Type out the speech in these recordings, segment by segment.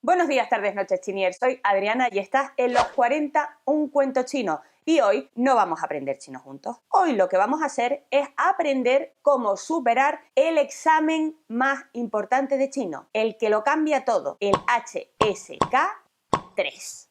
Buenos días, tardes, noches, chinier. Soy Adriana y estás en Los 40, un cuento chino. Y hoy no vamos a aprender chino juntos. Hoy lo que vamos a hacer es aprender cómo superar el examen más importante de chino, el que lo cambia todo, el HSK3.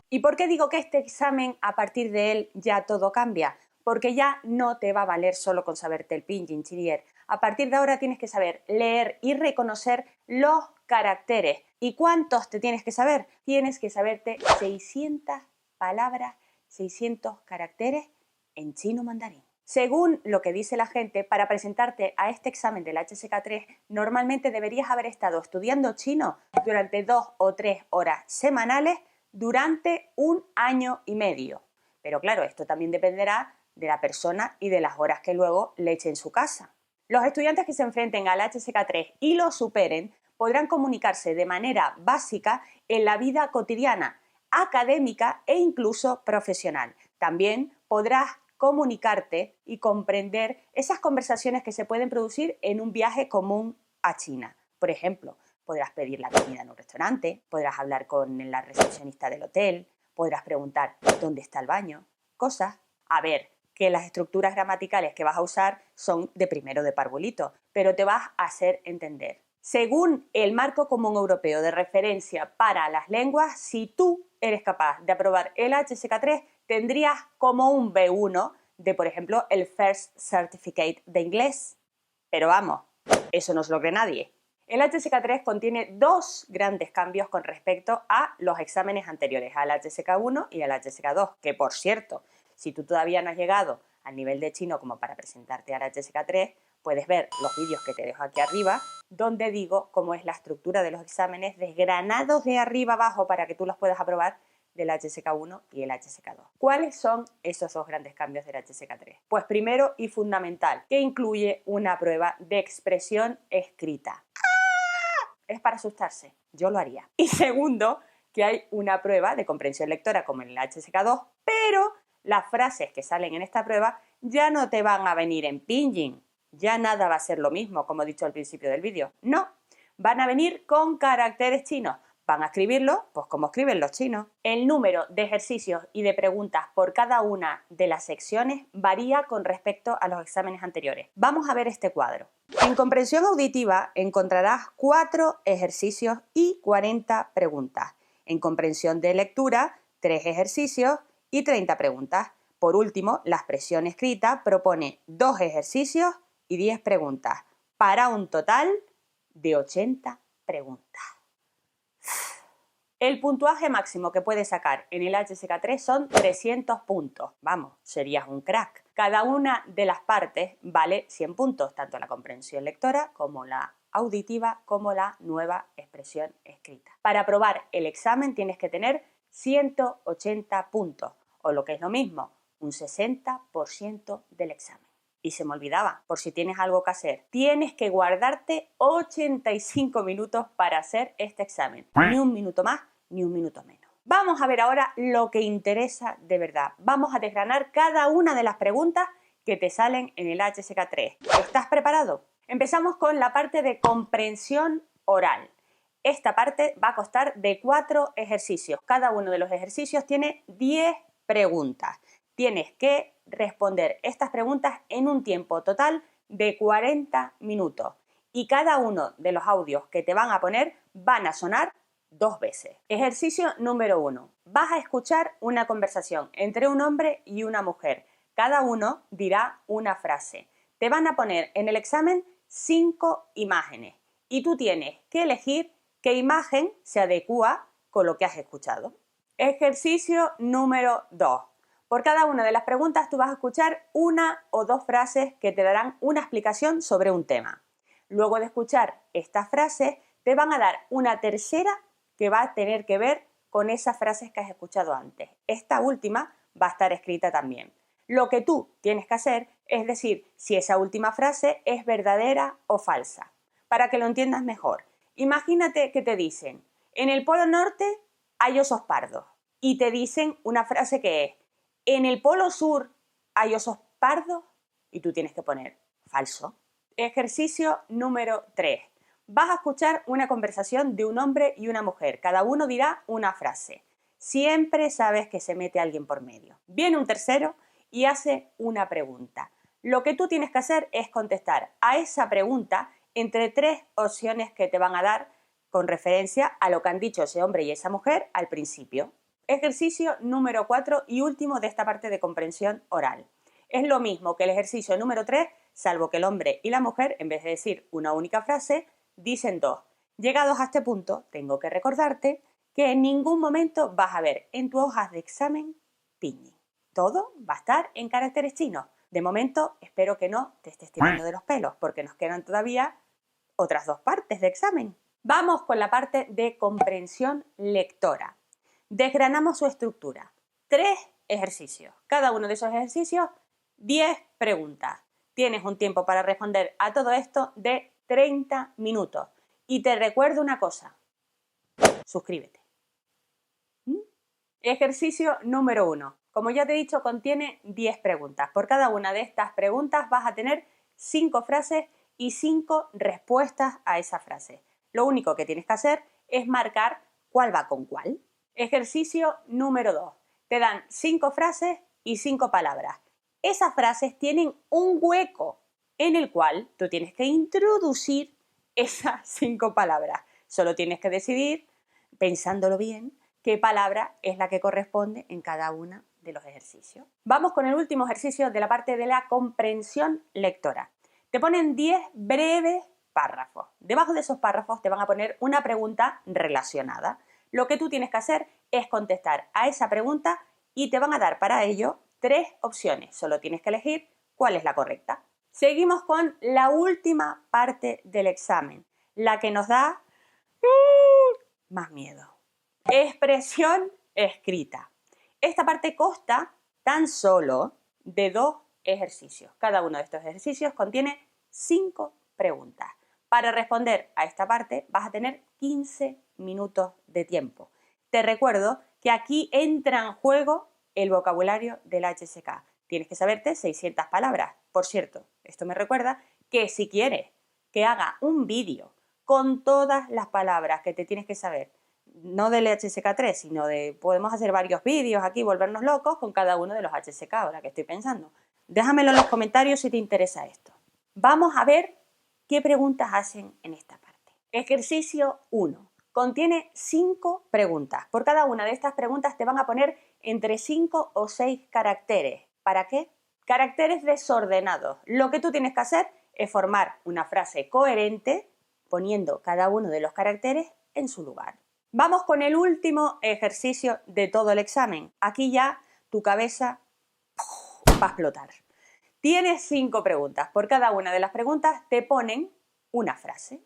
¿Y por qué digo que este examen, a partir de él, ya todo cambia? Porque ya no te va a valer solo con saberte el pinyin, chinier. A partir de ahora tienes que saber leer y reconocer los caracteres. ¿Y cuántos te tienes que saber? Tienes que saberte 600 palabras, 600 caracteres en chino mandarín. Según lo que dice la gente, para presentarte a este examen del HSK3, normalmente deberías haber estado estudiando chino durante 2 o 3 horas semanales durante 1 año y medio. Pero claro, esto también dependerá de la persona y de las horas que luego le eche en su casa. Los estudiantes que se enfrenten al HSK3 y lo superen podrán comunicarse de manera básica en la vida cotidiana, académica e incluso profesional. También podrás comunicarte y comprender esas conversaciones que se pueden producir en un viaje común a China. Por ejemplo, podrás pedir la comida en un restaurante, podrás hablar con la recepcionista del hotel, podrás preguntar dónde está el baño, cosas. A ver, que las estructuras gramaticales que vas a usar son de primero de parvulito, pero te vas a hacer entender. Según el Marco Común Europeo de Referencia para las Lenguas, si tú eres capaz de aprobar el HSK3, tendrías como un B1 de, por ejemplo, el First Certificate de inglés. Pero vamos, eso no se lo cree nadie. El HSK3 contiene 2 grandes cambios con respecto a los exámenes anteriores, al HSK1 y al HSK2, que por cierto, si tú todavía no has llegado al nivel de chino como para presentarte al HSK3, puedes ver los vídeos que te dejo aquí arriba, donde digo cómo es la estructura de los exámenes desgranados de arriba abajo para que tú los puedas aprobar del HSK1 y el HSK2. ¿Cuáles son esos 2 grandes cambios del HSK3? Pues primero y fundamental, que incluye una prueba de expresión escrita. Es para asustarse, yo lo haría. Y segundo, que hay una prueba de comprensión lectora como en el HSK2, pero las frases que salen en esta prueba ya no te van a venir en pinyin. Ya nada va a ser lo mismo, como he dicho al principio del vídeo. No, van a venir con caracteres chinos. Van a escribirlo, pues como escriben los chinos. El número de ejercicios y de preguntas por cada una de las secciones varía con respecto a los exámenes anteriores. Vamos a ver este cuadro. En comprensión auditiva encontrarás 4 ejercicios y 40 preguntas. En comprensión de lectura, 3 ejercicios y 30 preguntas. Por último, la expresión escrita propone 2 ejercicios y 10 preguntas, para un total de 80 preguntas. El puntuaje máximo que puedes sacar en el HSK3 son 300 puntos. Vamos, serías un crack. Cada una de las partes vale 100 puntos, tanto la comprensión lectora como la auditiva como la nueva expresión escrita. Para aprobar el examen tienes que tener 180 puntos, o lo que es lo mismo, un 60% del examen. Y se me olvidaba, por si tienes algo que hacer, tienes que guardarte 85 minutos para hacer este examen. Ni un minuto más, ni un minuto menos. Vamos a ver ahora lo que interesa de verdad. Vamos a desgranar cada una de las preguntas que te salen en el HSK3. ¿Estás preparado? Empezamos con la parte de comprensión oral. Esta parte va a constar de 4 ejercicios. Cada uno de los ejercicios tiene 10 preguntas. Tienes que responder estas preguntas en un tiempo total de 40 minutos. Y cada uno de los audios que te van a poner van a sonar 2 veces. Ejercicio número 1. Vas a escuchar una conversación entre un hombre y una mujer. Cada uno dirá una frase. Te van a poner en el examen 5 imágenes y tú tienes que elegir qué imagen se adecua con lo que has escuchado. Ejercicio número 2. Por cada una de las preguntas tú vas a escuchar 1 o 2 frases que te darán una explicación sobre un tema. Luego de escuchar estas frases, te van a dar una tercera que va a tener que ver con esas frases que has escuchado antes. Esta última va a estar escrita también. Lo que tú tienes que hacer es decir si esa última frase es verdadera o falsa. Para que lo entiendas mejor, imagínate que te dicen, en el Polo Norte hay osos pardos. Y te dicen una frase que es, en el Polo Sur hay osos pardos, y tú tienes que poner falso. Ejercicio número 3. Vas a escuchar una conversación de un hombre y una mujer. Cada uno dirá una frase. Siempre sabes que se mete alguien por medio. Viene un tercero y hace una pregunta. Lo que tú tienes que hacer es contestar a esa pregunta entre 3 opciones que te van a dar con referencia a lo que han dicho ese hombre y esa mujer al principio. Ejercicio número 4 y último de esta parte de comprensión oral. Es lo mismo que el ejercicio número 3, salvo que el hombre y la mujer, en vez de decir una única frase, dicen 2. Llegados a este punto, tengo que recordarte que en ningún momento vas a ver en tus hojas de examen pinyin. Todo va a estar en caracteres chinos. De momento, espero que no te estés tirando de los pelos, porque nos quedan todavía otras 2 partes de examen. Vamos con la parte de comprensión lectora. Desgranamos su estructura. 3 ejercicios. Cada uno de esos ejercicios, 10 preguntas. Tienes un tiempo para responder a todo esto de 30 minutos. Y te recuerdo una cosa. Suscríbete. Ejercicio número 1. Como ya te he dicho, contiene 10 preguntas. Por cada una de estas preguntas vas a tener 5 frases y 5 respuestas a esa frase. Lo único que tienes que hacer es marcar cuál va con cuál. Ejercicio número 2. Te dan 5 frases y 5 palabras. Esas frases tienen un hueco en el cual tú tienes que introducir esas 5 palabras. Solo tienes que decidir, pensándolo bien, qué palabra es la que corresponde en cada uno de los ejercicios. Vamos con el último ejercicio de la parte de la comprensión lectora. Te ponen 10 breves párrafos. Debajo de esos párrafos te van a poner una pregunta relacionada. Lo que tú tienes que hacer es contestar a esa pregunta y te van a dar para ello 3 opciones. Solo tienes que elegir cuál es la correcta. Seguimos con la última parte del examen, la que nos da más miedo. Expresión escrita. Esta parte consta tan solo de 2 ejercicios. Cada uno de estos ejercicios contiene 5 preguntas. Para responder a esta parte vas a tener 15 minutos de tiempo. Te recuerdo que aquí entra en juego el vocabulario del HSK. Tienes que saberte 600 palabras. Por cierto, esto me recuerda que si quieres que haga un vídeo con todas las palabras que te tienes que saber, no del HSK3, sino de podemos hacer varios vídeos aquí, volvernos locos con cada uno de los HSK, ahora que estoy pensando. Déjamelo en los comentarios si te interesa esto. Vamos a ver qué preguntas hacen en esta parte. Ejercicio 1. Contiene 5 preguntas. Por cada una de estas preguntas te van a poner entre 5 o 6 caracteres. ¿Para qué? Caracteres desordenados. Lo que tú tienes que hacer es formar una frase coherente poniendo cada uno de los caracteres en su lugar. Vamos con el último ejercicio de todo el examen. Aquí ya tu cabeza va a explotar. Tienes 5 preguntas. Por cada una de las preguntas te ponen una frase.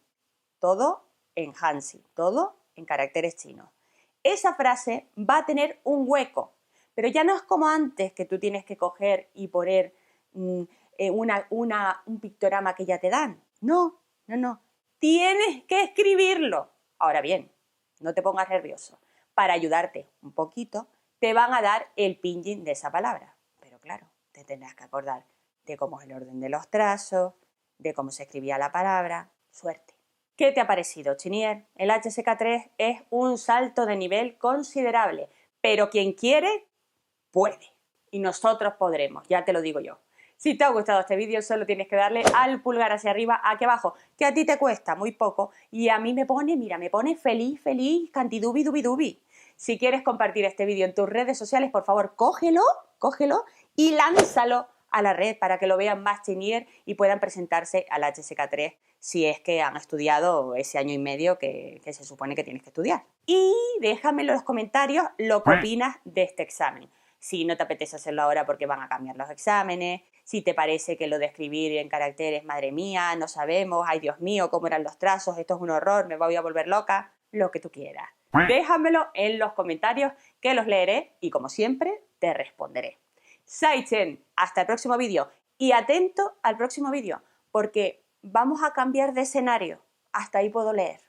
Todo en Hanzi, todo en caracteres chinos. Esa frase va a tener un hueco, pero ya no es como antes que tú tienes que coger y poner un pictograma que ya te dan. No. Tienes que escribirlo. Ahora bien, no te pongas nervioso. Para ayudarte un poquito, te van a dar el pinyin de esa palabra. Pero claro, te tendrás que acordar de cómo es el orden de los trazos, de cómo se escribía la palabra. Suerte. ¿Qué te ha parecido, Chinier? El HSK3 es un salto de nivel considerable, pero quien quiere, puede. Y nosotros podremos, ya te lo digo yo. Si te ha gustado este vídeo, solo tienes que darle al pulgar hacia arriba, aquí abajo, que a ti te cuesta muy poco y a mí me pone, mira, me pone feliz, cantidubi. Si quieres compartir este vídeo en tus redes sociales, por favor, cógelo y lánzalo a la red para que lo vean más Chinier y puedan presentarse al HSK3 si es que han estudiado ese año y medio que se supone que tienes que estudiar. Y déjame en los comentarios lo que opinas de este examen. Si no te apetece hacerlo ahora porque van a cambiar los exámenes, si te parece que lo de escribir en caracteres, madre mía, no sabemos, ay Dios mío, cómo eran los trazos, esto es un horror, me voy a volver loca, lo que tú quieras. Déjamelo en los comentarios que los leeré y como siempre te responderé. Saichen, hasta el próximo vídeo y atento al próximo vídeo porque vamos a cambiar de escenario, hasta ahí puedo leer.